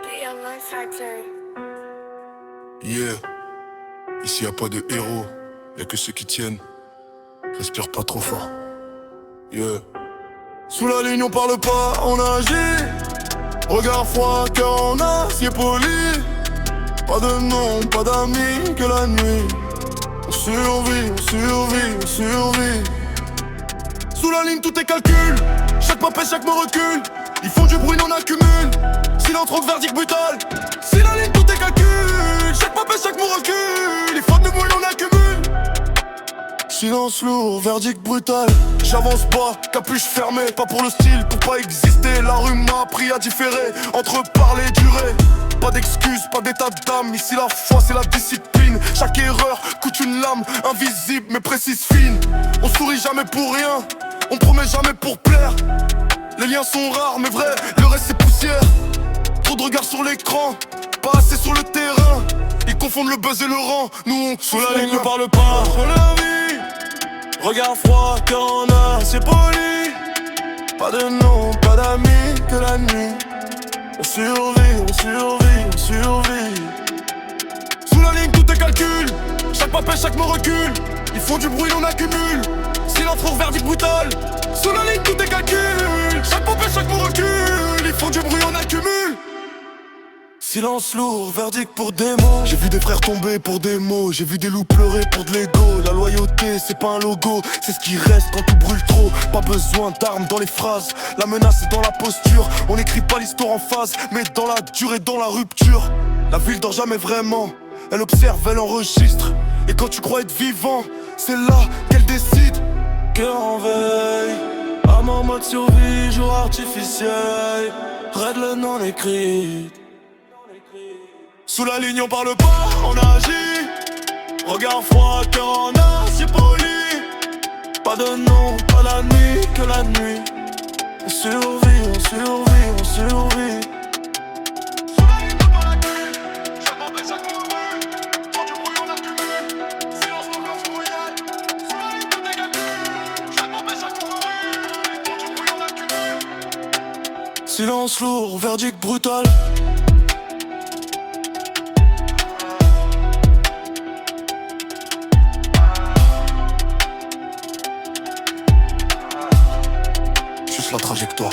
PLN Factory. Yeah, ici y'a pas de héros, y'a que ceux qui tiennent. Respire pas trop fort. Yeah. Sous la ligne on parle pas, on agit. Regard froid, cœur en acier poli. Pas de nom, pas d'amis que la nuit. On survit, on survit, on survit. Sous la ligne tout est calcul. Chaque pas pèse, chaque mot recule. Ils font du bruit, on accumule. Silence, rock, verdict brutal. Si la ligne tout est calcul. Chaque pas pèse, chaque mot recule. Ils font du bruit, on accumule. Silence lourd, verdict brutal. J'avance pas, capuche fermée. Pas pour le style, pour pas exister. La rue m'a appris à différer entre parler et durer. Pas d'excuses, pas d'état d'âme. Ici la foi c'est la discipline. Chaque erreur coûte une lame. Invisible mais précise, fine. On sourit jamais pour rien. On promet jamais pour plaire. Les liens sont rares mais vrais. Le reste c'est poussière. Trop de regards sur l'écran, pas assez sur le terrain. Ils confondent le buzz et le rang. Nous on sous la ligne ne parle pas. Sur la vie, regard froid, cœur en acier poli. Pas de nom, pas d'amis que la nuit. On survit, on survit, on survit. Sous la ligne tout est calcul. Chaque pas pèse, chaque mot recule. Ils font du bruit, on accumule. Silence pour verdict brutal. Sous la ligne tout est calcul. Chaque pas pèse, chaque mot recule. Ils font du bruit, on accumule. Silence lourd, verdict pour des mots. J'ai vu des frères tomber pour des mots. J'ai vu des loups pleurer pour de l'ego. La loyauté c'est pas un logo, c'est ce qui reste quand tout brûle trop. Pas besoin d'armes dans les phrases. La menace est dans la posture. On n'écrit pas l'histoire en phase, mais dans la durée, dans la rupture. La ville dort jamais vraiment. Elle observe, elle enregistre. Et quand tu crois être vivant, c'est là qu'elle décide. Cœur en veille, âme en mode survie, jour artificiel. Raide le non écrit. Sous la ligne on parle pas, on agit. Regard froid, cœur en acier poli. Pas de nom, pas la nuit que la nuit. On survit, on survit, on survit. Sous la ligne on parle la chaque moment pèse, chaque mot recule. Quand du bruit on accumule. Silence encore sur royal. Sous la ligne tout est calcul. Chaque moment pèse, chaque mot recule. Quand du bruit on accumule. Silence lourd, verdict brutal. La trajectoire.